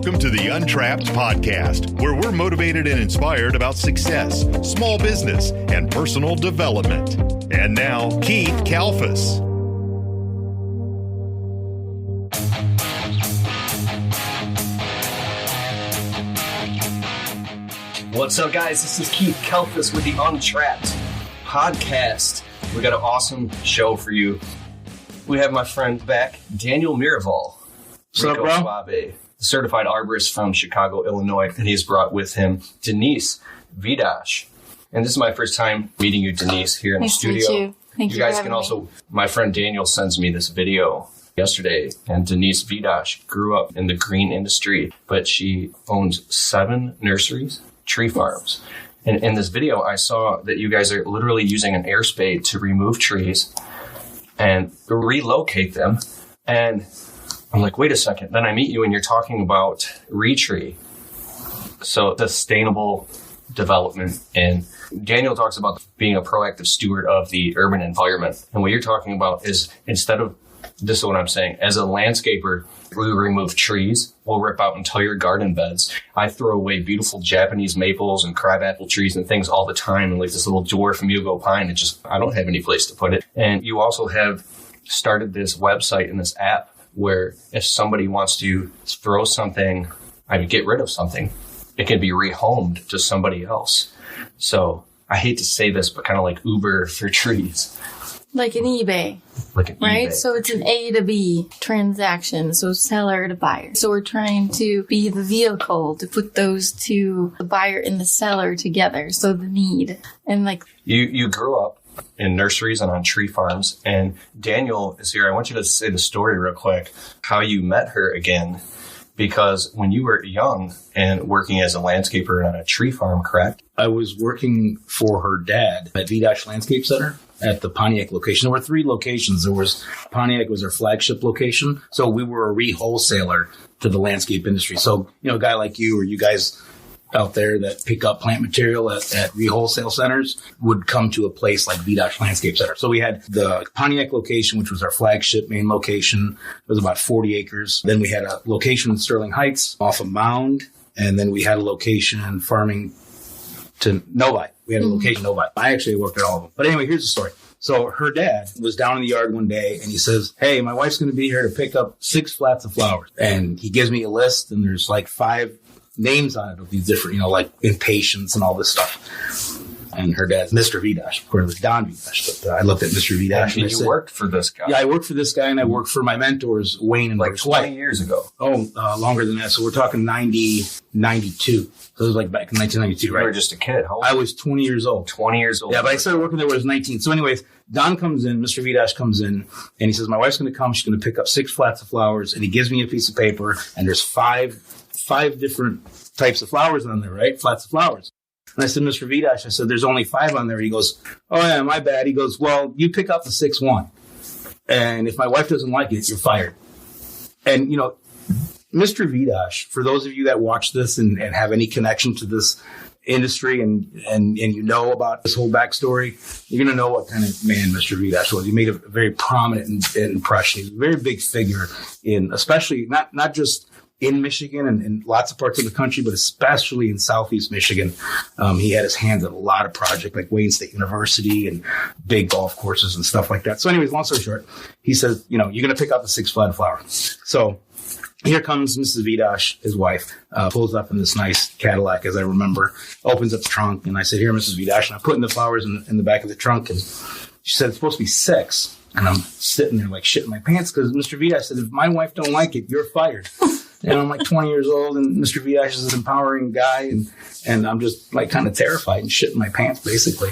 Welcome to the Untrapped Podcast, where we're motivated and inspired about success, small business, and personal development. And now, Keith Kalfas. What's up, guys? This is Keith Kalfas with the Untrapped Podcast. We got an awesome show for you. We have my friend back, Daniel Miraval. What's up, bro? Suave, the certified arborist from Chicago, Illinois, and he's brought with him Denise Vidosh. And this is my first time meeting you, Denise, here in the studio. Nice to meet you. Thank you guys for can having also, me. my friend Daniel sends me this video yesterday, and Denise Vidosh grew up in the green industry, but she owns 7 nurseries, tree farms. And in this video, I saw that you guys are literally using an air spade to remove trees and relocate them. And I'm like, wait a second. Then I meet you and you're talking about retree. So sustainable development. And Daniel talks about being a proactive steward of the urban environment. And what you're talking about is instead of, this is what I'm saying, as a landscaper, we remove trees. We'll rip out entire garden beds. I throw away beautiful Japanese maples and crabapple trees and things all the time. And like this little dwarf mugo pine, I don't have any place to put it. And you also have started this website and this app where if somebody wants to throw something, get rid of something, it can be rehomed to somebody else. So I hate to say this, but kind of like Uber for trees. Like an eBay, right? eBay. So it's an A to B transaction, so seller to buyer. So we're trying to be the vehicle to put those two, the buyer and the seller, together. So the need. And like... You grew up in nurseries and on tree farms, and Daniel is here. I want you to say the story real quick, how you met her again, because when you were young and working as a landscaper on a tree farm, correct? I was working for her dad at Vidosh Landscape Center at the Pontiac location. There were 3 locations. Pontiac was our flagship location. So we were a re-wholesaler to the landscape industry. So, a guy like you or you guys out there that pick up plant material at re-wholesale centers would come to a place like Vidosh Landscape Center. So we had the Pontiac location, which was our flagship main location. It was about 40 acres. Then we had a location in Sterling Heights off of Mound. And then we had a location in farming to Novi. We had a location in Novi. I actually worked at all of them. But anyway, here's the story. So her dad was down in the yard one day and he says, hey, my wife's going to be here to pick up 6 flats of flowers. And he gives me a list and there's like 5 names on it of these different, like impatience and all this stuff. And her dad's Mr. Vidosh. Of course, it was Don Vidosh, but I looked at Mr. Vidosh. And you worked for this guy. Yeah, I worked for this guy and I worked for my mentors, Wayne and like Bruce 20 White. years ago. Longer than that. So we're talking 92. So it was like back in 1992, right? You were just a kid. How old? I was 20 years old. 20 years old. Yeah, but I started working there when I was 19. So anyways, Don comes in, Mr. Vidosh comes in, and he says, my wife's going to come. She's going to pick up 6 flats of flowers. And he gives me a piece of paper, and there's five different types of flowers on there, right? Flats of flowers. And I said, Mr. Vidosh, I said, there's only 5 on there. He goes, oh, yeah, my bad. He goes, well, you pick up the 6th one. And if my wife doesn't like it, you're fired. And, Mr. Vidosh, for those of you that watch this and have any connection to this industry and you know about this whole backstory, you're going to know what kind of man Mr. Vidosh was. He made a very prominent impression. He's a very big figure in, especially not just in Michigan and lots of parts of the country, but especially in Southeast Michigan. He had his hands on a lot of projects like Wayne State University and big golf courses and stuff like that. So anyways, long story short, he says, you're going to pick up the 6 flat flowers. So here comes Mrs. Vidosh, his wife, pulls up in this nice Cadillac, as I remember, opens up the trunk. And I said, here, Mrs. Vidosh. And I'm putting the flowers in the back of the trunk. And she said, it's supposed to be 6. And I'm sitting there like shitting my pants because Mr. Vidosh said, if my wife don't like it, you're fired. And I'm like 20 years old and Mr. Vidosh is an empowering guy. And I'm just like kind of terrified and shitting my pants basically.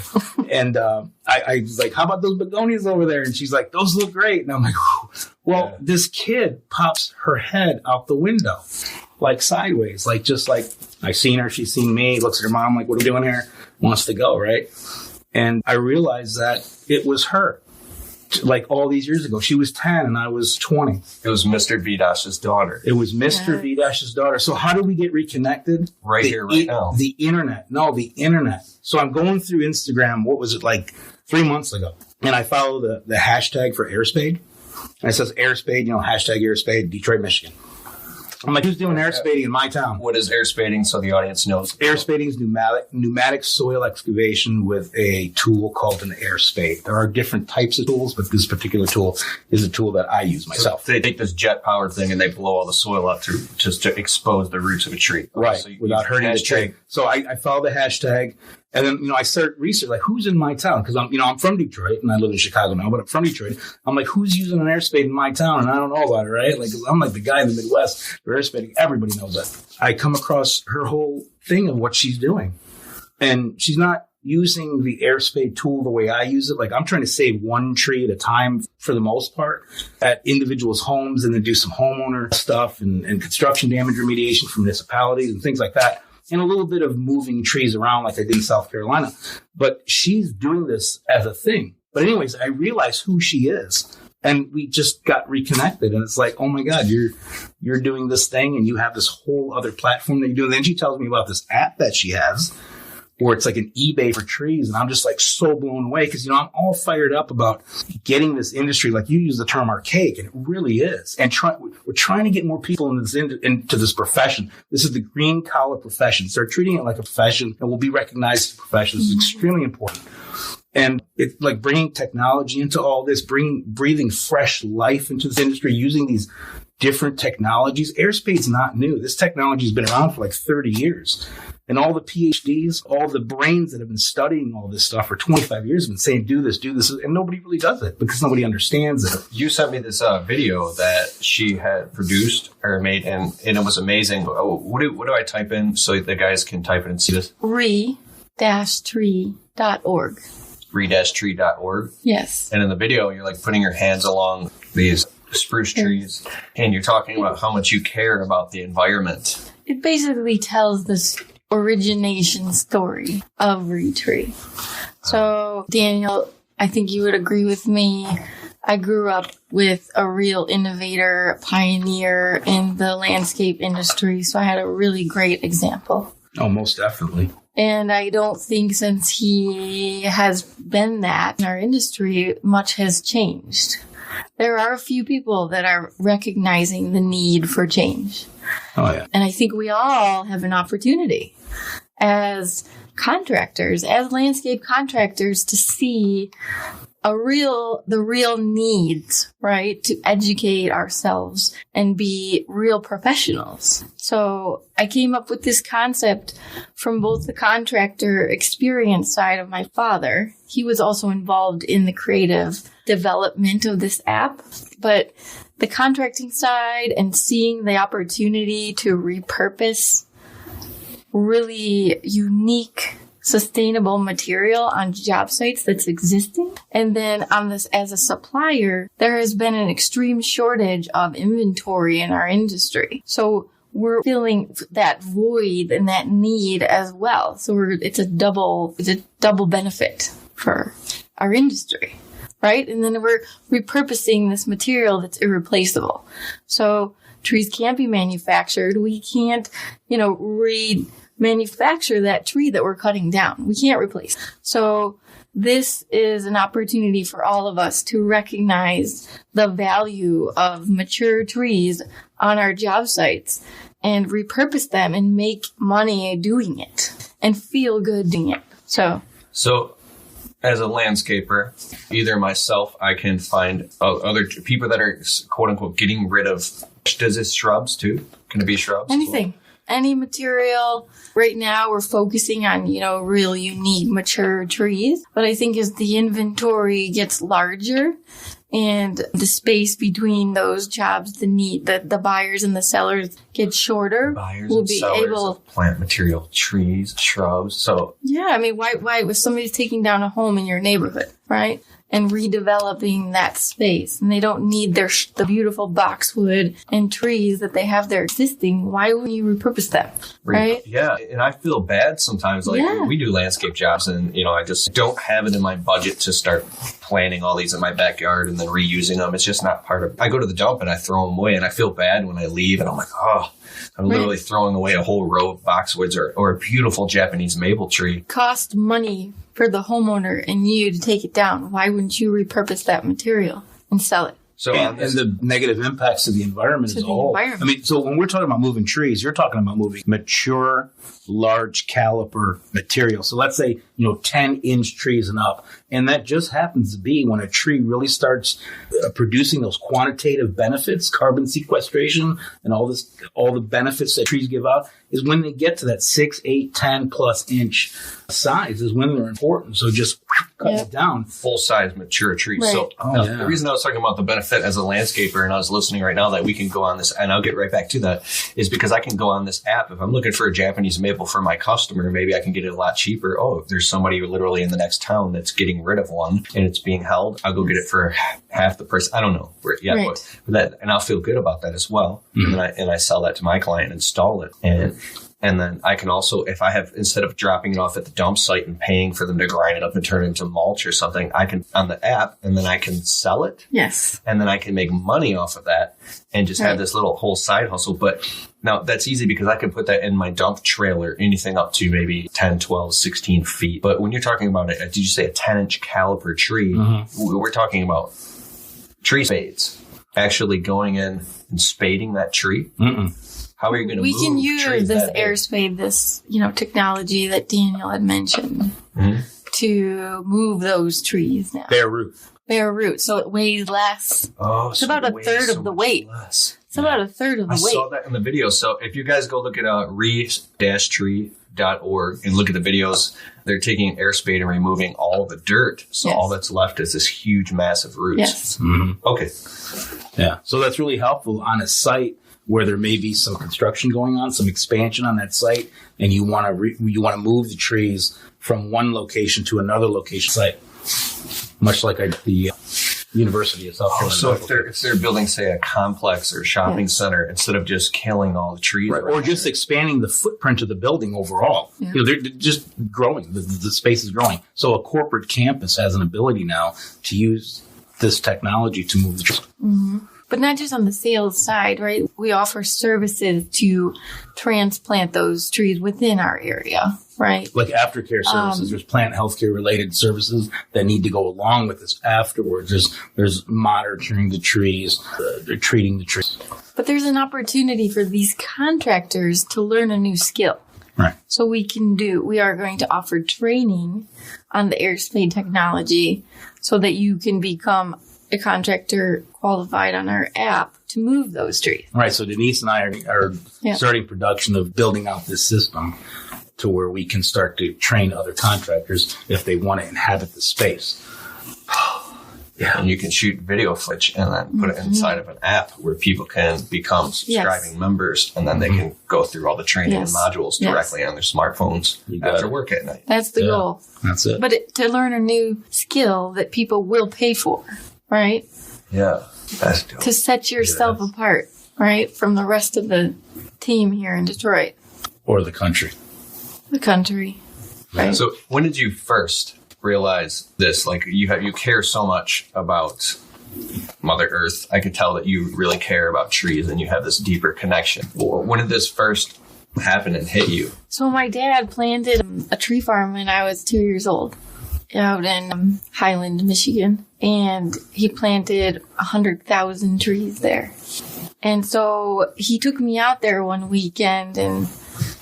And I was like, how about those begonias over there? And she's like, those look great. And I'm like, well, this kid pops her head out the window, like sideways, just like I've seen her. She's seen me, looks at her mom, like, what are we doing here? Wants to go, right? And I realized that it was her. Like all these years ago. She was 10 and I was 20. It was Mr. Vidosh's daughter. It was Mr. Vidosh's daughter. So how do we get reconnected? Right here, right now. The internet. No, the internet. So I'm going through Instagram, what was it, like 3 months ago? And I follow the hashtag for Airspade. And it says Airspade, hashtag Airspade, Detroit, Michigan. I'm like, who's doing air spading in my town? What is air spading so the audience knows? Air spading is pneumatic soil excavation with a tool called an air spade. There are different types of tools, but this particular tool is a tool that I use myself. So they take this jet-powered thing and they blow all the soil out just to expose the roots of a tree. Right, so without hurting the tree. So I follow the hashtag. And then, I start research, like, who's in my town? Because I'm from Detroit and I live in Chicago now, but I'm from Detroit. I'm like, who's using an air spade in my town? And I don't know about it, right? Like, I'm like the guy in the Midwest for air spading. Everybody knows that. I come across her whole thing of what she's doing. And she's not using the air spade tool the way I use it. Like, I'm trying to save one tree at a time for the most part at individuals' homes, and then do some homeowner stuff and construction damage remediation from municipalities and things like that. And a little bit of moving trees around like I did in South Carolina. But she's doing this as a thing. But anyways, I realized who she is. And we just got reconnected. And it's like, oh my God, you're doing this thing and you have this whole other platform that you do. And then she tells me about this app that she has, where it's like an eBay for trees. And I'm just like so blown away because, I'm all fired up about getting this industry. Like, you use the term archaic, and it really is. And we're trying to get more people into this profession. This is the green collar profession. Start treating it like a profession, and we'll be recognized as a profession. This is extremely important. And it's like bringing technology into all this, breathing fresh life into this industry, using these different technologies. Air spade's not new. This technology has been around for like 30 years. And all the PhDs, all the brains that have been studying all this stuff for 25 years have been saying, do this, and nobody really does it because nobody understands it. You sent me this video that she had produced or made, and it was amazing. What do I type in so the guys can type it and see this? re-tree.org. Re-tree.org? Yes. And in the video, you're like putting your hands along these spruce trees, and you're talking about how much you care about the environment. It basically tells this origination story of Retree. So, Daniel, I think you would agree with me. I grew up with a real innovator, pioneer in the landscape industry, so I had a really great example. Oh, most definitely. And I don't think since he has been that in our industry, much has changed. There are a few people that are recognizing the need for change. Oh, yeah. And I think we all have an opportunity as contractors, as landscape contractors, to see the real needs, right? To educate ourselves and be real professionals. So I came up with this concept from both the contractor experience side of my father. He was also involved in the creative development of this app, but the contracting side and seeing the opportunity to repurpose really unique, sustainable material on job sites that's existing. And then on this, as a supplier, there has been an extreme shortage of inventory in our industry. So we're filling that void and that need as well. So it's a double benefit for our industry. Right? And then we're repurposing this material that's irreplaceable. So trees can't be manufactured. We can't, remanufacture that tree that we're cutting down. We can't replace. So this is an opportunity for all of us to recognize the value of mature trees on our job sites and repurpose them and make money doing it and feel good doing it. So as a landscaper, either myself, I can find other people that are quote unquote getting rid of, does this shrubs too? Can it be shrubs? Anything. Any material. Right now we're focusing on, real unique mature trees. But I think as the inventory gets larger and the space between those jobs, the buyers and the sellers get shorter, we'll be able of plant material, trees, shrubs. So yeah, I mean, why if somebody's taking down a home in your neighborhood, right? And redeveloping that space, and they don't need the beautiful boxwood and trees that they have there existing. Why wouldn't you repurpose them, right? Yeah, and I feel bad sometimes. We do landscape jobs, and I just don't have it in my budget to start planting all these in my backyard and then reusing them. It's just not part of. I go to the dump and I throw them away, and I feel bad when I leave, and I'm like, oh. I'm literally throwing away a whole row of boxwoods or a beautiful Japanese maple tree. Cost money for the homeowner and you to take it down. Why wouldn't you repurpose that material and sell it? So and the negative impacts to the environment as a whole. I mean, so when we're talking about moving trees, you're talking about moving mature, large caliper material. So let's say, 10-inch trees and up. And that just happens to be when a tree really starts producing those quantitative benefits, carbon sequestration, and all the benefits that trees give out, is when they get to that 6, 8, 10 plus inch size is when they're important. So just cut it down. Full-size mature trees. Right. So the reason I was talking about the benefit as a landscaper, and I was listening right now that we can go on this, and I'll get right back to that, is because I can go on this app. If I'm looking for a Japanese maple for my customer, maybe I can get it a lot cheaper. Oh, if there's somebody literally in the next town that's getting rid of one and it's being held, I'll go get it for half the price. I don't know yet, but that, and I'll feel good about that as well. Mm-hmm. And I sell that to my client and install it. And then I can also, if I have, instead of dropping it off at the dump site and paying for them to grind it up and turn it into mulch or something, I can, on the app, and then I can sell it. Yes. And then I can make money off of that and just have this little whole side hustle. But now that's easy because I can put that in my dump trailer, anything up to maybe 10, 12, 16 feet. But when you're talking about did you say a 10-inch caliper tree? Mm-hmm. We're talking about tree spades, actually going in and spading that tree. Mm-mm. How are you going to move We can use this air spade, this, technology that Daniel had mentioned to move those trees now. Bare root. Bare root. So it weighs less. Oh, it's about a third of the weight. Less. It's about a third of the weight. I saw that in the video. So if you guys go look at re-tree.org and look at the videos, they're taking an air spade and removing all the dirt. So all that's left is this huge, massive roots. Yes. Mm-hmm. Okay. Yeah. So that's really helpful on a site where there may be some construction going on, some expansion on that site, and you want to move the trees from one location to another location site, much like the University of South Carolina. So if they're building, say, a complex or shopping center, instead of just killing all the trees, or just expanding the footprint of the building overall, they're just growing. The space is growing. So a corporate campus has an ability now to use this technology to move the trees. Mm-hmm. But not just on the sales side, right? We offer services to transplant those trees within our area, right? Like aftercare services. There's plant healthcare related services that need to go along with this afterwards. There's monitoring the trees, treating the trees. But there's an opportunity for these contractors to learn a new skill. Right. So we are going to offer training on the air spade technology so that you can become a contractor qualified on our app to move those trees. Right. So Denise and I are starting production of building out this system to where we can start to train other contractors if they want to inhabit the space. And you can shoot video footage and then put it inside of an app where people can become subscribing members, and then they can go through all the training and modules directly on their smartphones after work at night. That's the goal. That's it. But to learn a new skill that people will pay for. Right? Yeah. That's dope. To set yourself apart, right? From the rest of the team here in Detroit. Or the country. The country. Right? So when did you first realize this? Like you care so much about Mother Earth. I could tell that you really care about trees and you have this deeper connection. When did this first happen and hit you? So my dad planted a tree farm when I was 2 years old out in Highland, Michigan. And he planted 100,000 trees there. And so he took me out there one weekend and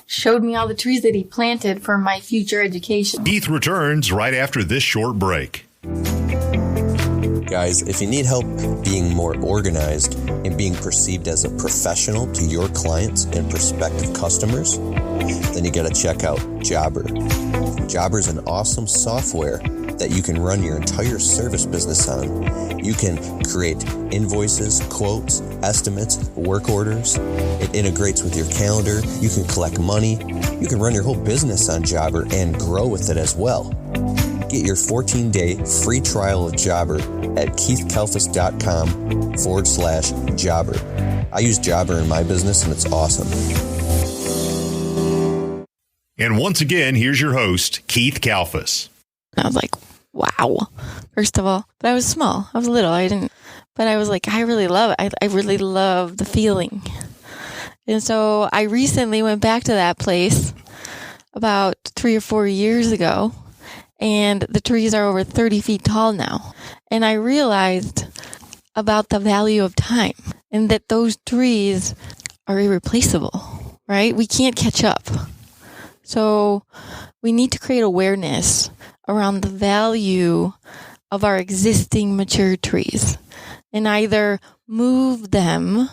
showed me all the trees that he planted for my future education. Keith returns right after this short break. Guys, if you need help being more organized and being perceived as a professional to your clients and prospective customers, then you got to check out Jobber. Jobber is an awesome software that you can run your entire service business on. You can create invoices, quotes, estimates, work orders. It integrates with your calendar. You can collect money. You can run your whole business on Jobber and grow with it as well. Get your 14-day free trial of Jobber at keithkalfas.com/Jobber. I use Jobber in my business and it's awesome. And once again, here's your host, Keith Kalfas. I was like, wow. First of all, but I was small. I was little. But I was like, I really love it. I really love the feeling. And so I recently went back to that place about 3 or 4 years ago, and the trees are over 30 feet tall now. And I realized about the value of time and that those trees are irreplaceable, right? We can't catch up. So we need to create awareness around the value of our existing mature trees and either move them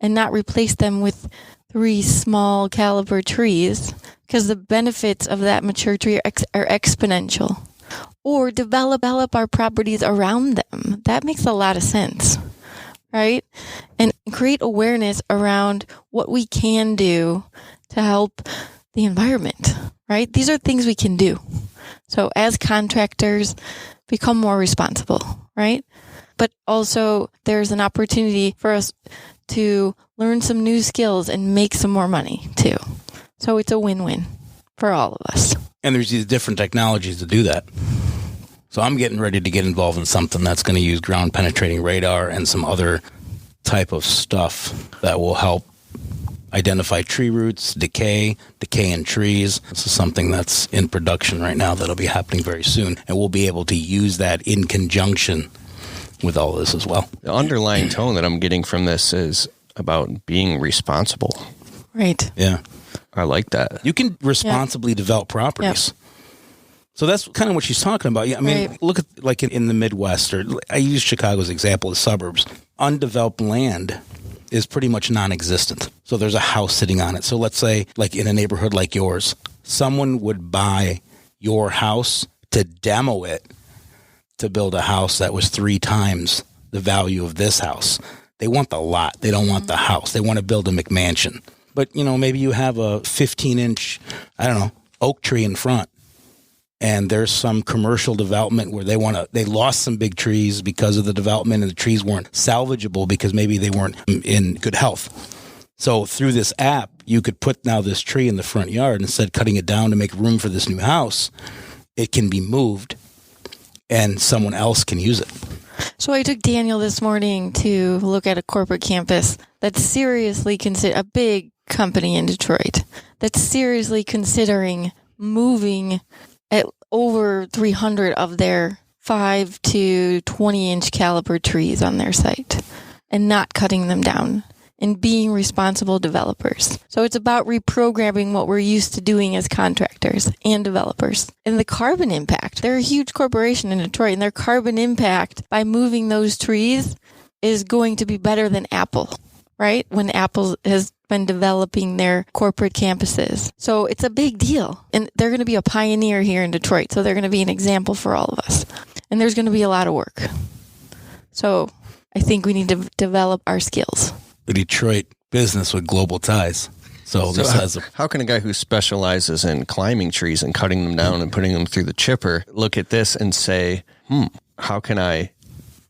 and not replace them with 3 small caliber trees because the benefits of that mature tree are exponential, or develop our properties around them. That makes a lot of sense, right? And create awareness around what we can do to help the environment, right? These are things we can do. So as contractors, become more responsible, right? But also there's an opportunity for us to learn some new skills and make some more money too. So it's a win-win for all of us. And there's these different technologies to do that. So I'm getting ready to get involved in something that's going to use ground penetrating radar and some other type of stuff that will help identify tree roots, decay in trees. This is something that's in production right now that'll be happening very soon. And we'll be able to use that in conjunction with all this as well. The underlying tone that I'm getting from this is about being responsible. Right. Yeah. I like that. You can responsibly develop properties. Yep. So that's kind of what she's talking about. Yeah, I mean, Look at like in the Midwest, or I use Chicago's example as suburbs. Undeveloped land is pretty much non-existent. So there's a house sitting on it. So let's say like in a neighborhood like yours, someone would buy your house to demo it to build a house that was 3 times the value of this house. They want the lot. They don't want the house. They want to build a McMansion. But, maybe you have a 15-inch, oak tree in front. And there's some commercial development where they lost some big trees because of the development, and the trees weren't salvageable because maybe they weren't in good health. So through this app, you could put now this tree in the front yard. Instead of cutting it down to make room for this new house, it can be moved and someone else can use it. So I took Daniel this morning to look at a corporate campus that's seriously a big company in Detroit that's seriously considering moving at over 300 of their 5 to 20-inch caliber trees on their site and not cutting them down and being responsible developers. So it's about reprogramming what we're used to doing as contractors and developers. And the carbon impact, they're a huge corporation in Detroit, and their carbon impact by moving those trees is going to be better than Apple, right? When Apple has been developing their corporate campuses. So it's a big deal. And they're going to be a pioneer here in Detroit. So they're going to be an example for all of us. And there's going to be a lot of work. So I think we need to develop our skills. The Detroit business with global ties. So this has how can a guy who specializes in climbing trees and cutting them down and putting them through the chipper look at this and say, how can I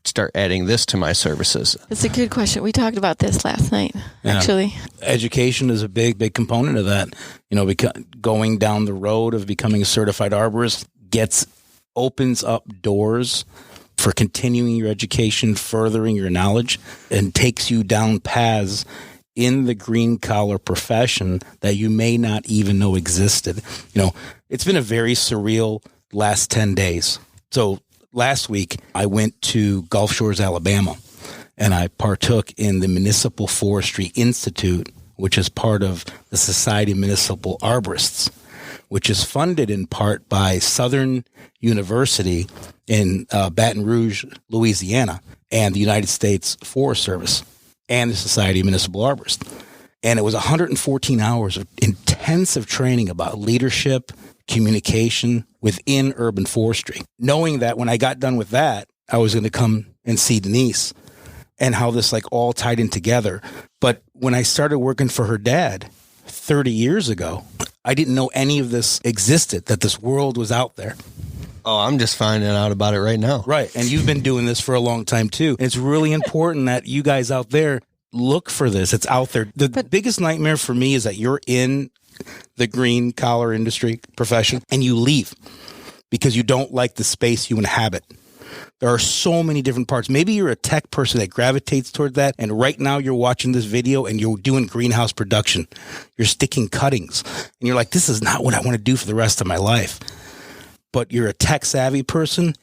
start adding this to my services? That's a good question. We talked about this last night, actually. Education is a big component of that. Going down the road of becoming a certified arborist opens up doors for continuing your education, furthering your knowledge, and takes you down paths in the green collar profession that you may not even know existed. It's been a very surreal last 10 days. So last week, I went to Gulf Shores, Alabama, and I partook in the Municipal Forestry Institute, which is part of the Society of Municipal Arborists, which is funded in part by Southern University in Baton Rouge, Louisiana, and the United States Forest Service, and the Society of Municipal Arborists. And it was 114 hours of intensive training about leadership, communication within urban forestry, knowing that when I got done with that, I was going to come and see Denise and how this all tied in together. But when I started working for her dad 30 years ago, I didn't know any of this existed, that this world was out there. Oh, I'm just finding out about it right now. Right. And you've been doing this for a long time, too. And it's really important that you guys out there look for this. It's out there. The biggest nightmare for me is that you're in the green collar industry profession and you leave because you don't like the space you inhabit. There are so many different parts. Maybe you're a tech person that gravitates toward that, and right now you're watching this video and you're doing greenhouse production. You're sticking cuttings, and you're like, this is not what I want to do for the rest of my life. But you're a tech-savvy person,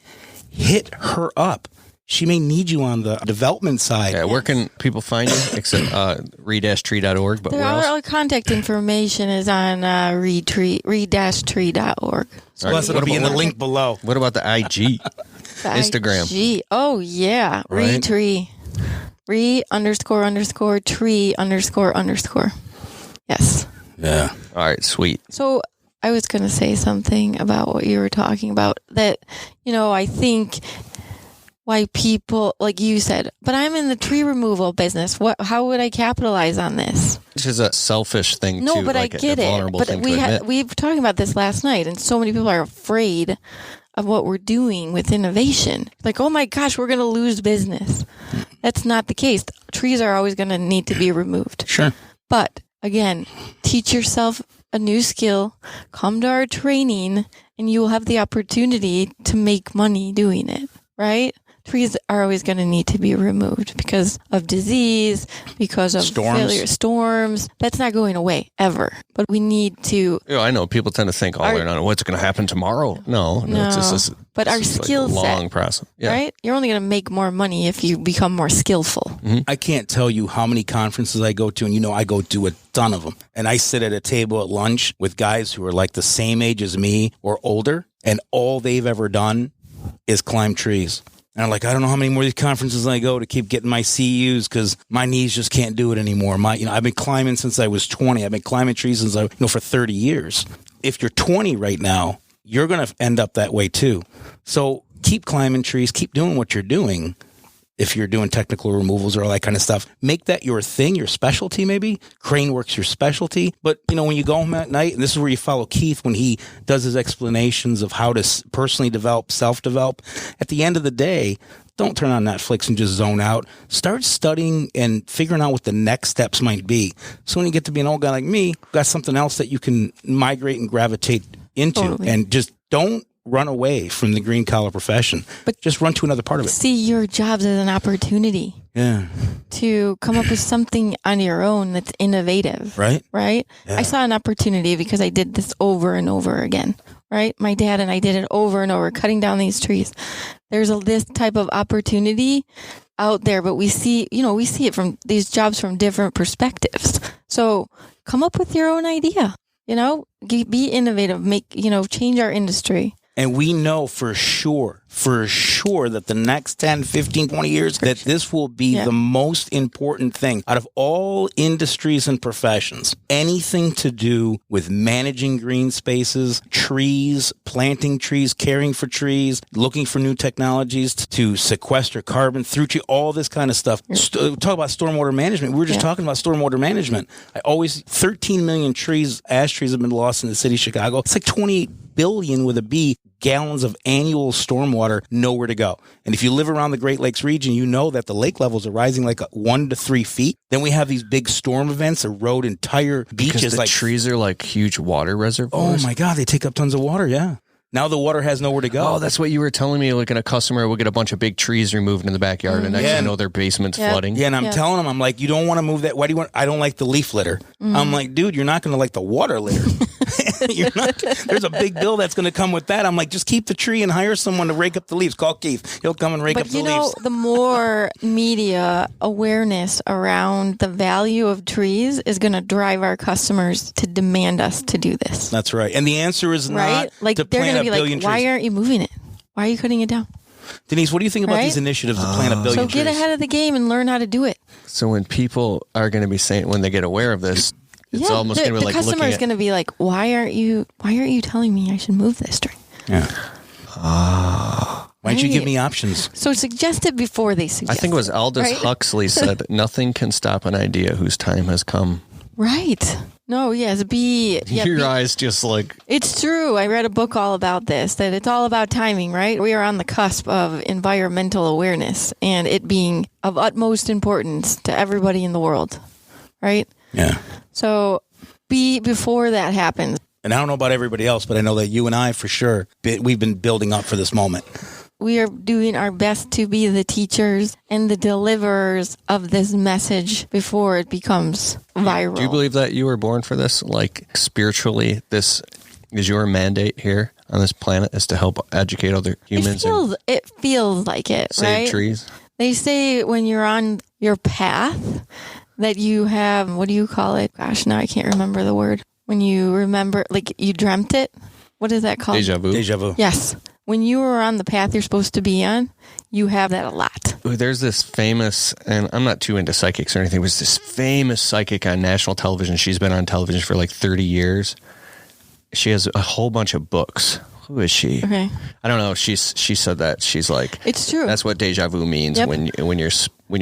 hit her up. She may need you on the development side. Yeah, where can people find you? Except re-tree.org, but where else? Our contact information is on re-tree.org. Plus, it'll be in the link below. What about the IG? Instagram. IG. Oh, yeah. Right. Re-tree. Re__tree__. Yes. Yeah. All right, sweet. So I was going to say something about what you were talking about that, I think why people, like you said, but I'm in the tree removal business. How would I capitalize on this? Which is a selfish thing, No, too. but like I get it. But we were talking about this last night, and so many people are afraid of what we're doing with innovation. Like, oh my gosh, we're going to lose business. That's not the case. Trees are always going to need to be removed. Sure. But again, teach yourself a new skill, come to our training, and you will have the opportunity to make money doing it, right? Trees are always going to need to be removed because of disease, because of failure, storms. That's not going away ever. But we need to. I know people tend to think, what's going to happen tomorrow? No, it's just but our skill set, long process, right? You're only going to make more money if you become more skillful. Mm-hmm. I can't tell you how many conferences I go to, and I go to a ton of them. And I sit at a table at lunch with guys who are like the same age as me or older, and all they've ever done is climb trees. And I'm like, I don't know how many more of these conferences I go to keep getting my CUs because my knees just can't do it anymore. I've been climbing since I was 20. I've been climbing trees since for 30 years. If you're 20 right now, you're going to end up that way too. So keep climbing trees, keep doing what you're doing. If you're doing technical removals or all that kind of stuff, make that your thing, your specialty maybe. Crane work's your specialty. But, when you go home at night, and this is where you follow Keith when he does his explanations of how to personally develop, self-develop, at the end of the day, don't turn on Netflix and just zone out. Start studying and figuring out what the next steps might be. So when you get to be an old guy like me, you've got something else that you can migrate and gravitate into. Totally. And just don't run away from the green collar profession, but just run to another part of it. See your jobs as an opportunity. Yeah. To come up with something on your own that's innovative. Right. Right. Yeah. I saw an opportunity because I did this over and over again. Right. My dad and I did it over and over, cutting down these trees. There's this type of opportunity out there, but we see it from these jobs from different perspectives. So come up with your own idea, be innovative, change our industry. And we know for sure that the next 10, 15, 20 years, that this will be the most important thing out of all industries and professions. Anything to do with managing green spaces, trees, planting trees, caring for trees, looking for new technologies to sequester carbon through tree, all this kind of stuff. Talk about stormwater management. We were just talking about stormwater management. 13 million ash trees have been lost in the city of Chicago. It's like 28 billion with a B gallons of annual stormwater, nowhere to go. And if you live around the Great Lakes region, you know that the lake levels are rising like 1 to 3 feet. Then we have these big storm events, erode entire beaches. Because the trees are like huge water reservoirs. Oh my God, they take up tons of water, yeah. Now the water has nowhere to go. Oh, that's what you were telling me. Like, a customer will get a bunch of big trees removed in the backyard, and next thing you know, their basement's flooding. Yeah, and I'm telling them, I'm like, you don't want to move that. Why do you want? I don't like the leaf litter. I'm like, dude, you're not going to like the water litter. There's a big bill that's going to come with that. I'm like, just keep the tree and hire someone to rake up the leaves. Call Keith. He'll come and rake up the leaves. The more media awareness around the value of trees is going to drive our customers to demand us to do this. That's right. And the answer is not like to they're plant going to be a billion like, why trees. aren't you moving it? Why are you cutting it down? Denise, what do you think about these initiatives to plant a billion trees? So get ahead of the game and learn how to do it. So when people are going to be saying, when they get aware of this, it's almost going to be like the customer is going to be like, why aren't you telling me I should move this tree? Yeah. Why don't you give me options? So suggest it before they suggest. I think it was Aldous Huxley said, nothing can stop an idea whose time has come. Right. No, yes, your eyes just like... It's true. I read a book all about this, that it's all about timing, right? We are on the cusp of environmental awareness and it being of utmost importance to everybody in the world, right? Yeah. So be before that happens. And I don't know about everybody else, but I know that you and I, for sure, we've been building up for this moment. We are doing our best to be the teachers and the deliverers of this message before it becomes viral. Do you believe that you were born for this? Like, spiritually, this is your mandate here on this planet is to help educate other humans It feels like it, save right? trees. They say when you're on your path that you have, what do you call it? Gosh, now I can't remember the word. When you remember, like you dreamt it. What is that called? Deja vu. Deja vu. Yes. When you are on the path you're supposed to be on, you have that a lot. There's this famous, and I'm not too into psychics or anything, but it's this famous psychic on national television. She's been on television for like 30 years. She has a whole bunch of books. Who is she? Okay. I don't know. She said that. She's like, It's true. that's what deja vu means. Yep. when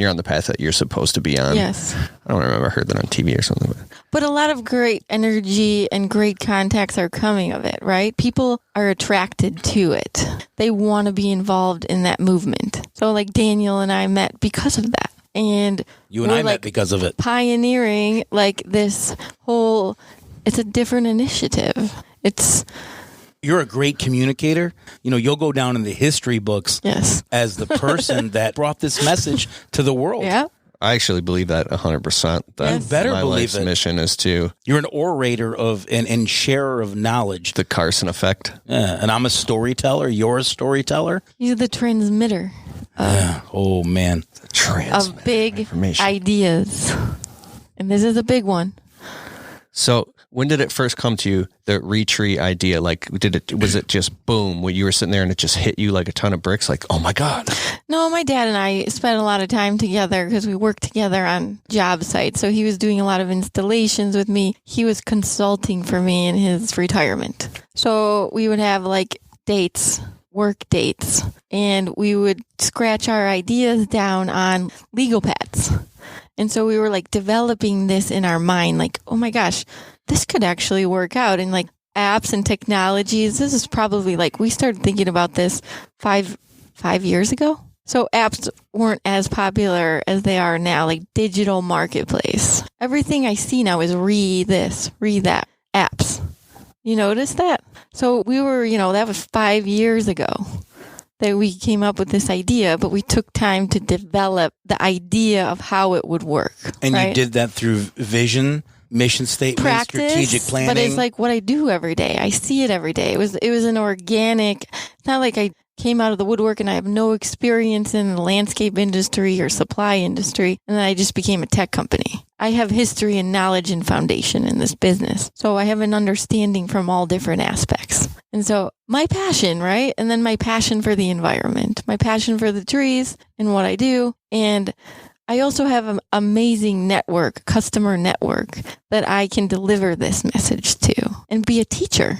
you're on the path that you're supposed to be on. Yes. I don't remember. I heard that on TV or something. But a lot of great energy and great contacts are coming of it, right? People are attracted to it. They want to be involved in that movement. So like Daniel and I met because of that. And You and I met because of it. Pioneering like this whole, it's a different initiative. You're a great communicator. You know, you'll go down in the history books Yes. as the person that brought this message to the world. Yeah. I actually believe that 100%. That Yes. Better my believe life's it. mission is to You're an orator and sharer of knowledge. the Carson effect. Yeah, and I'm a storyteller. You're a storyteller. You're the transmitter Yeah. Oh, man. of big information. ideas. And this is a big one. So when did it first come to you, the retreat idea? Like, was it just boom, when you were sitting there and it just hit you like a ton of bricks? Like, oh my God. No, my dad and I spent a lot of time together because we worked together on job sites. So he was doing a lot of installations with me. He was consulting for me in his retirement. So we would have like dates, work dates, and we would scratch our ideas down on legal pads. And so we were like developing this in our mind, like, oh my gosh, this could actually work out. And like apps and technologies, this is probably like, we started thinking about this five years ago. So apps weren't as popular as they are now, like digital marketplace. Everything I see now is read this, read that, apps. You notice that? So we were, that was 5 years ago that we came up with this idea, but we took time to develop the idea of how it would work. And right? you did that through vision, mission statement, Practice, strategic planning. but it's like what I do every day. I see it every day. It was an organic. It's not like I came out of the woodwork and I have no experience in the landscape industry or supply industry, and then I just became a tech company. I have history and knowledge and foundation in this business. So I have an understanding from all different aspects. And so my passion, right? And then my passion for the environment, my passion for the trees and what I do. And I also have an amazing network, customer network, that I can deliver this message to and be a teacher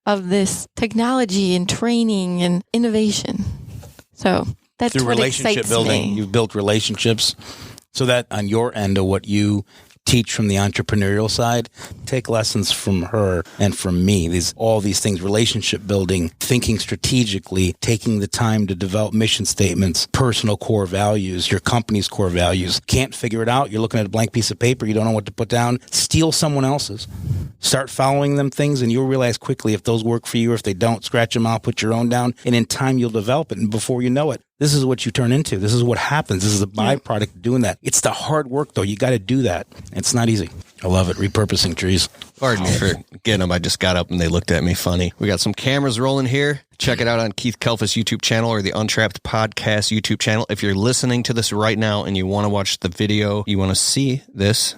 of this technology and training and innovation. So that's through what relationship excites building, me. you've built relationships. So that on your end of what you teach from the entrepreneurial side, take lessons from her and from me. All these things, relationship building, thinking strategically, taking the time to develop mission statements, personal core values, your company's core values. Can't figure it out. You're looking at a blank piece of paper. You don't know what to put down. Steal someone else's. Start following them things, and you'll realize quickly if those work for you or if they don't. Scratch them out, put your own down, and in time you'll develop it. And before you know it, this is what you turn into. This is what happens. This is a byproduct of doing that. It's the hard work, though. You got to do that. It's not easy. I love it. Repurposing trees. Pardon me for getting them. I just got up and they looked at me funny. We got some cameras rolling here. Check it out on Keith Kelfa's YouTube channel or the Untrapped Podcast YouTube channel. If you're listening to this right now and you want to watch the video, you want to see this,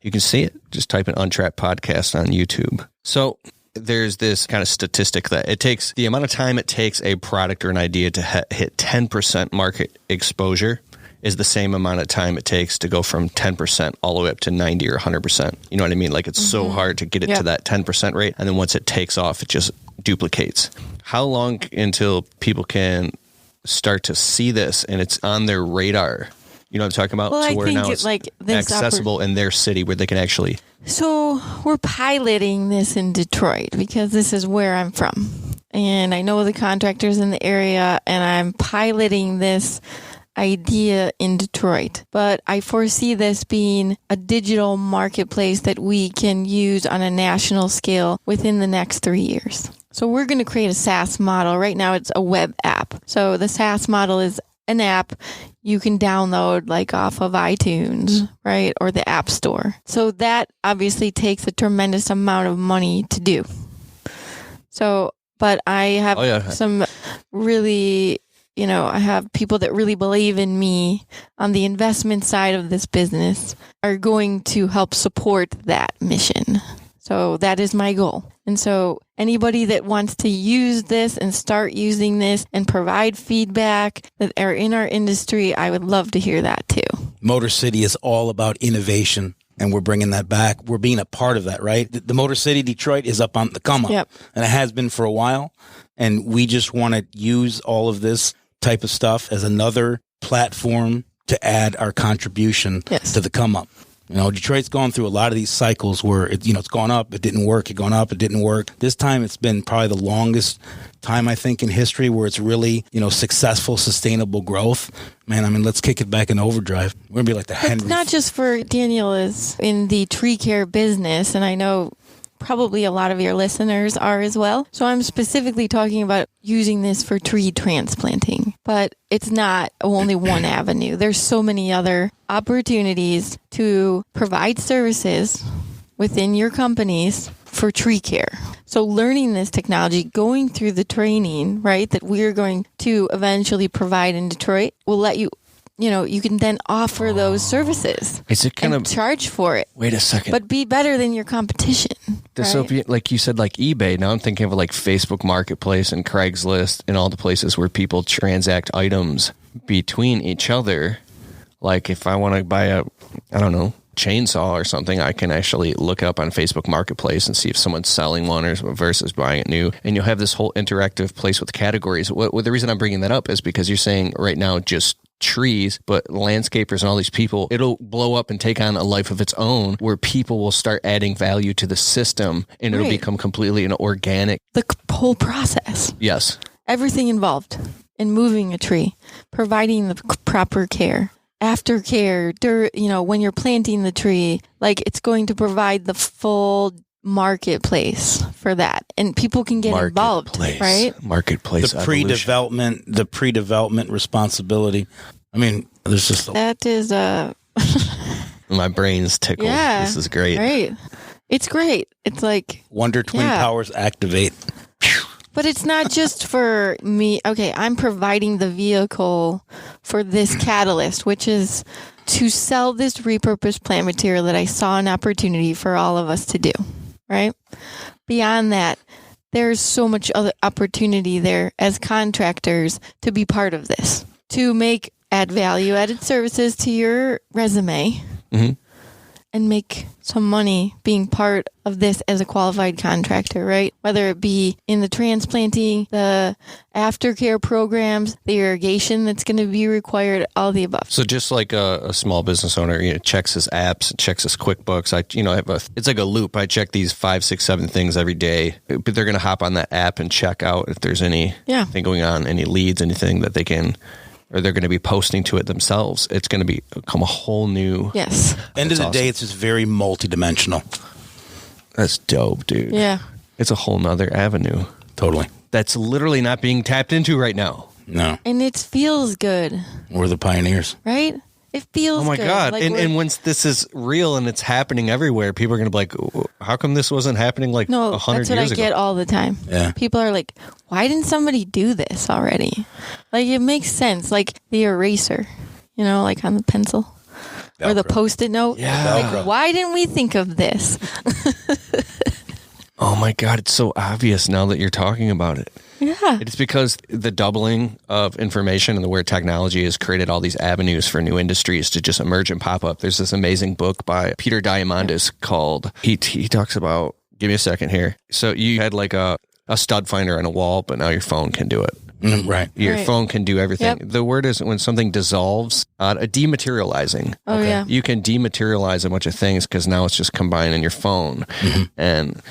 you can see it. Just type in Untrapped Podcast on YouTube. So there's this kind of statistic that it takes the amount of time it takes a product or an idea to hit 10% market exposure is the same amount of time it takes to go from 10% all the way up to 90 or 100%. You know what I mean? Like it's so hard to get it to that 10% rate. And then once it takes off, it just duplicates. How long until people can start to see this and it's on their radar? You know what I'm talking about? Well, so I where think now it's like this accessible in their city where they can actually. So we're piloting this in Detroit because this is where I'm from. And I know the contractors in the area, and I'm piloting this idea in Detroit. But I foresee this being a digital marketplace that we can use on a national scale within the next 3 years. So we're going to create a SaaS model. Right now it's a web app. So the SaaS model is an app you can download like off of iTunes, right? Or the App Store. So that obviously takes a tremendous amount of money to do. So but I have some really, I have people that really believe in me on the investment side of this business are going to help support that mission. So that is my goal. And so anybody that wants to use this and start using this and provide feedback that are in our industry, I would love to hear that too. Motor City is all about innovation, and we're bringing that back. We're being a part of that, right? The Motor City Detroit is up on the come up, and it has been for a while. And we just want to use all of this type of stuff as another platform to add our contribution to the come up. Detroit's gone through a lot of these cycles where it's gone up, it didn't work, it gone up, it didn't work. This time it's been probably the longest time, I think, in history where it's really, successful, sustainable growth. Man, let's kick it back in overdrive. We're going to be like the Henry. It's not just for Daniel is in the tree care business, and I know probably a lot of your listeners are as well. So I'm specifically talking about using this for tree transplanting, but it's not only one avenue. There's so many other opportunities to provide services within your companies for tree care. So learning this technology, going through the training, right, that we're going to eventually provide in Detroit will let you, you can then offer those services. Is it kind of charge for it? Wait a second. But be better than your competition. So, like you said, like eBay, now I'm thinking of like Facebook Marketplace and Craigslist and all the places where people transact items between each other. Like if I want to buy a, chainsaw or something, I can actually look up on Facebook Marketplace and see if someone's selling one or versus buying it new. And you'll have this whole interactive place with categories. The reason I'm bringing that up is because you're saying right now just trees, but landscapers and all these people, it'll blow up and take on a life of its own where people will start adding value to the system and it'll become completely an organic. The whole process. Yes. Everything involved in moving a tree, providing the proper care, aftercare, when you're planting the tree, like it's going to provide the full marketplace for that, and people can get involved, right? Marketplace, the pre-development responsibility. There's just that is my brain's tickled. Yeah, this is great. Right, it's great. It's like Wonder Twin powers activate. But it's not just for me. Okay, I'm providing the vehicle for this catalyst, which is to sell this repurposed plant material that I saw an opportunity for all of us to do, right? Beyond that, there's so much other opportunity there as contractors to be part of this, to add value-added services to your resume, and make some money being part of this as a qualified contractor, right? Whether it be in the transplanting, the aftercare programs, the irrigation that's going to be required, all the above. So just like a small business owner, checks his apps, checks his QuickBooks. It's like a loop. I check these 5, 6, 7 things every day, but they're going to hop on that app and check out if there's anything going on, any leads, anything that they can, or they're going to be posting to it themselves. It's going to become a whole new... Yes. End of the day, it's just very multidimensional. That's dope, dude. Yeah. It's a whole nother avenue. Totally. That's literally not being tapped into right now. No. And it feels good. We're the pioneers. Right? It feels good. Oh my God. Like and once this is real and it's happening everywhere, people are going to be like, how come this wasn't happening 100 years ago? No, that's what I get all the time. Yeah. People are like, why didn't somebody do this already? Like, it makes sense. Like the eraser, like on the pencil. Velcro. Or the Post-it note. Yeah. Like, why didn't we think of this? Oh my God. It's so obvious now that you're talking about it. Yeah. It's because the doubling of information and the where technology has created all these avenues for new industries to just emerge and pop up. There's this amazing book by Peter Diamandis called, he talks about, give me a second here. So you had like a stud finder on a wall, but now your phone can do it. Right. Your phone can do everything. Yep. The word is when something dissolves, dematerializing. Oh, yeah. You can dematerialize a bunch of things because now it's just combined in your phone. And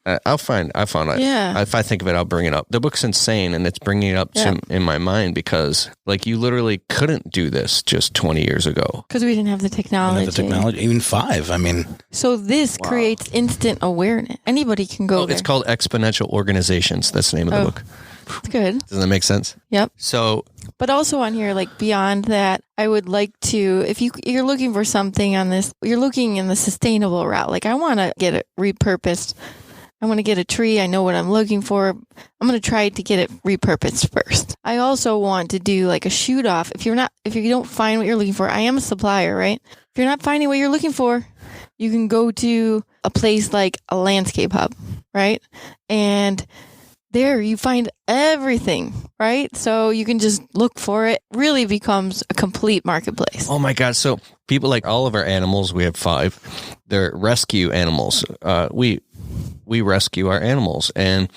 I found it. Yeah. If I think of it, I'll bring it up. The book's insane, and it's bringing it up in my mind because, you literally couldn't do this just 20 years ago. Because we didn't have the technology. Even 5. So this creates instant awareness. Anybody can go there. It's called Exponential Organizations. That's the name of the book. It's good. Doesn't that make sense? Yep. So, but also on here, beyond that, I would like to, if you're looking for something on this, you're looking in the sustainable route. I want to get it repurposed. I want to get a tree. I know what I'm looking for. I'm going to try to get it repurposed first. I also want to do like a shoot off. If you don't find what you're looking for, I am a supplier, right? If you're not finding what you're looking for, you can go to a place like a landscape hub, right? And there you find everything, right? So you can just look for it. Really becomes a complete marketplace. Oh my God. So people like all of our animals, we have 5. They're rescue animals. We rescue our animals. And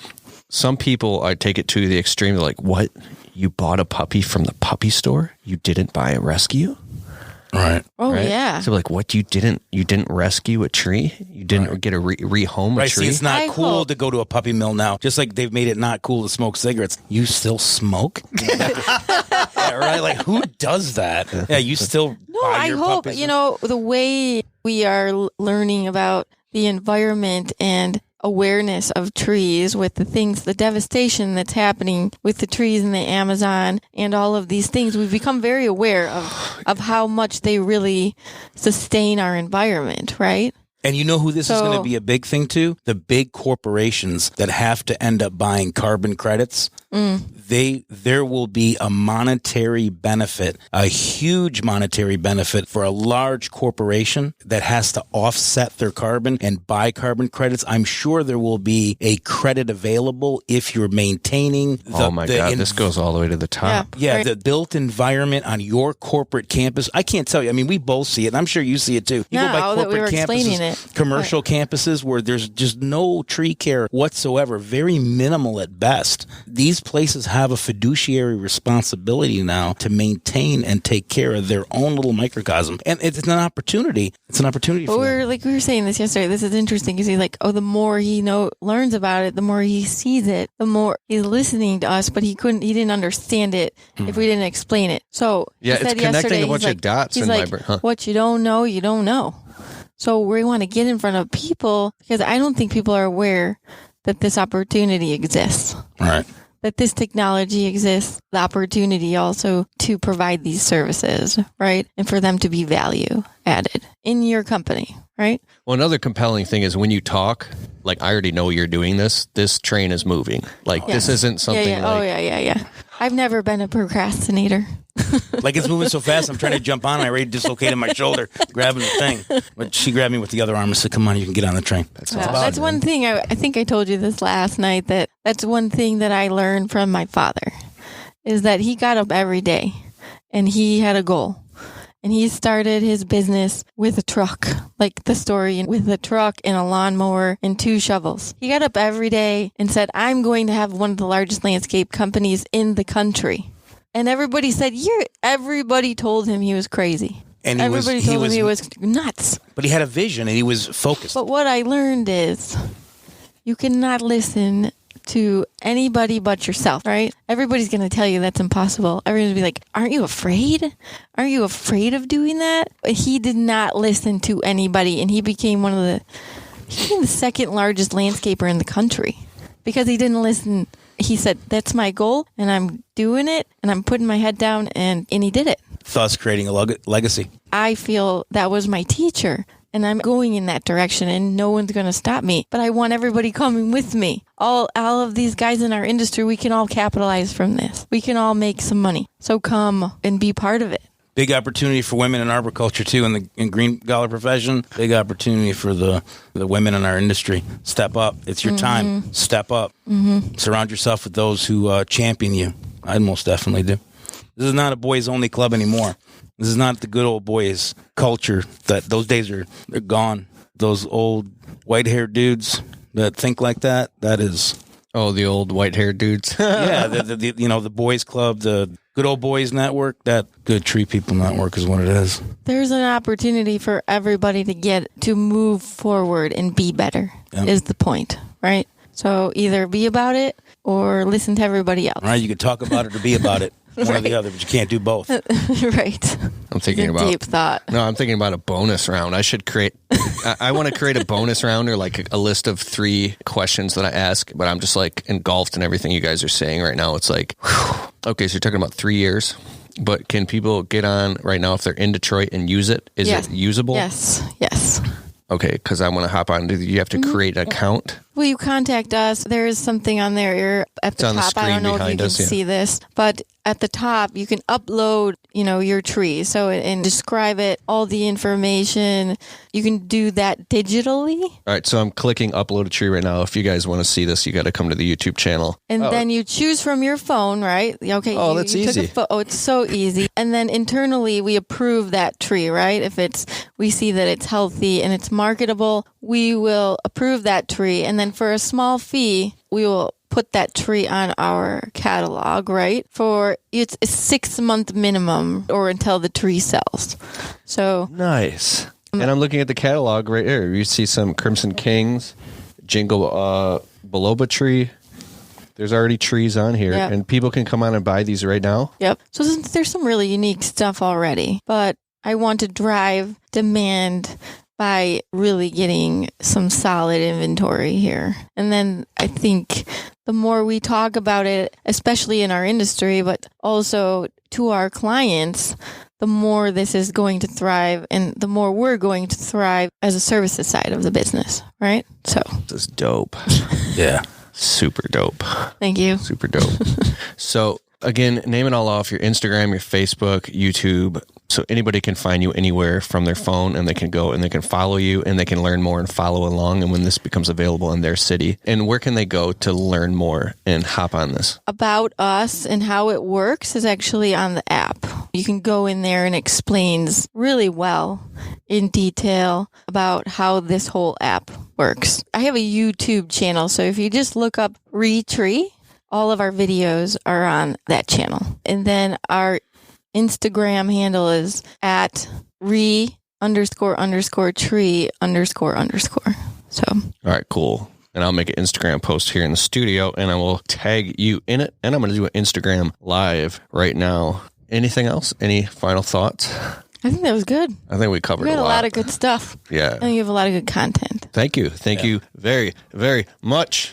some people, I take it to the extreme. They're like, what? You bought a puppy from the puppy store? You didn't buy a rescue? Right. Oh, right? yeah. So like, what? You didn't rescue a tree? You didn't get a rehome a tree? See, it's not cool to go to a puppy mill now. Just like they've made it not cool to smoke cigarettes. You still smoke? Yeah, right? Like, who does that? Yeah, you still buy your hope, puppies? The way we are learning about the environment and awareness of trees with the devastation that's happening with the trees in the Amazon and all of these things, we've become very aware of how much they really sustain our environment, right? And you know who this is going to be a big thing to? The big corporations that have to end up buying carbon credits. There will be a monetary benefit, a huge monetary benefit for a large corporation that has to offset their carbon and buy carbon credits. I'm sure there will be a credit available if you're maintaining this goes all the way to the top. Yeah, the built environment on your corporate campus. I can't tell you. I mean, we both see it. I'm sure you see it too. You go by corporate campuses, commercial campuses where there's just no tree care whatsoever, very minimal at best. These places have a fiduciary responsibility now to maintain and take care of their own little microcosm. And it's an opportunity. It's an opportunity for them. We were saying this yesterday. This is interesting because he's like, the more he learns about it, the more he sees it, the more he's listening to us, but he didn't understand it if we didn't explain it. So yeah, it's connecting a bunch of dots in my brain. Huh? What you don't know, you don't know. So we want to get in front of people because I don't think people are aware that this opportunity exists. Right. That this technology exists, the opportunity also to provide these services, right? And for them to be value added in your company, right? Well, another compelling thing is when you talk, like, I already know you're doing this. This train is moving. Like, this isn't something Yeah. I've never been a procrastinator. Like, it's moving so fast, I'm trying to jump on, and I already dislocated my shoulder, grabbing the thing. But she grabbed me with the other arm and said, come on, you can get on the train. That's one thing, I think I told you this last night, that's one thing that I learned from my father, is that he got up every day, and he had a goal. And he started his business with a truck, like the story, with a truck and a lawnmower and 2 shovels. He got up every day and said, I'm going to have one of the largest landscape companies in the country. And everybody told him he was crazy. And everybody told him he was nuts. But he had a vision and he was focused. But what I learned is you cannot listen to anybody but yourself, right? Everybody's going to tell you that's impossible. Everyone's going to be like, aren't you afraid? Aren't you afraid of doing that? But he did not listen to anybody, and he became the second largest landscaper in the country because he didn't listen. He said, that's my goal, and I'm doing it, and I'm putting my head down, and he did it. Thus creating a legacy. I feel that was my teacher. And I'm going in that direction, and no one's going to stop me. But I want everybody coming with me. All of these guys in our industry, we can all capitalize from this. We can all make some money. So come and be part of it. Big opportunity for women in arboriculture, too, in green collar profession. Big opportunity for the women in our industry. Step up. It's your time. Step up. Surround yourself with those who champion you. I most definitely do. This is not a boys-only club anymore. This is not the good old boys culture. Those days they're gone. Those old white-haired dudes that think like that is... Oh, the old white-haired dudes. Yeah, the boys club, the good old boys network, that good tree people network is what it is. There's an opportunity for everybody to move forward and be better, is the point, right? So either be about it or listen to everybody else. Right, you can talk about it or be about it. One or the other, but you can't do both. Right. I'm thinking about deep thought. No, I'm thinking about a bonus round. I should create. I want to create a bonus round or like a list of 3 questions that I ask, but I'm just like engulfed in everything you guys are saying right now. It's like, whew. Okay, so you're talking about 3 years, but can people get on right now if they're in Detroit and use it? Is it usable? Yes. Okay, because I want to hop on. You have to create an account. Will you contact us? There is something on there at the on the top. I don't know if you screen can behind us, yeah. see this, but at the top you can upload, your tree. So and describe it, all the information. You can do that digitally. All right, so I'm clicking upload a tree right now. If you guys want to see this, you got to come to the YouTube channel. And then you choose from your phone, right? Okay. Oh, that's easy. It's so easy. And then internally we approve that tree, right? If we see that it's healthy and it's marketable, we will approve that tree. And then for a small fee, we will put that tree on our catalog, right? For it's a 6-month minimum or until the tree sells. So nice. And I'm looking at the catalog right here. You see some Crimson Kings, Jingle Biloba tree. There's already trees on here, Yep. and people can come on and buy these right now. Yep. So there's some really unique stuff already, but I want to drive demand by really getting some solid inventory here. And then I think the more we talk about it, especially in our industry, but also to our clients, the more this is going to thrive and the more we're going to thrive as a services side of the business, right? So This is dope. Yeah. Super dope. thank you. Super dope. So again, name it all off: your Instagram, your Facebook, YouTube. So anybody can find you anywhere from their phone, and they can go and they can follow you and they can learn more and follow along. And when this becomes available in their city, and where can they go to learn more and hop on this? About us and how it works is actually on the app. You can go in there and it explains really well in detail about how this whole app works. I have a YouTube channel, so if you just look up Retree, all of our videos are on that channel. And then our Instagram handle is at __tree__. So, All right, cool. And I'll make an Instagram post here in the studio, and I will tag you in it. And I'm going to do an Instagram live right now. Anything else? Any final thoughts? I think that was good. I think we covered We had a a lot. lot of good stuff. Yeah. I think you have a lot of good content. Thank you. Thank you very, very much.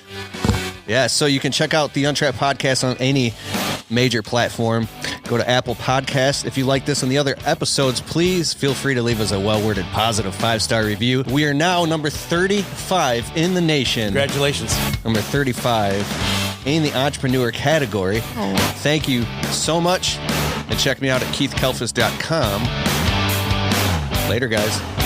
Yeah, so you can check out the Untrapped Podcast on any major platform. Go to Apple Podcasts. If you like this and the other episodes, please feel free to leave us a well-worded, positive 5-star review. We are now number 35 in the nation. Congratulations. Number 35 in the entrepreneur category. Oh. Thank you so much. And check me out at keithkelfis.com. Later, guys.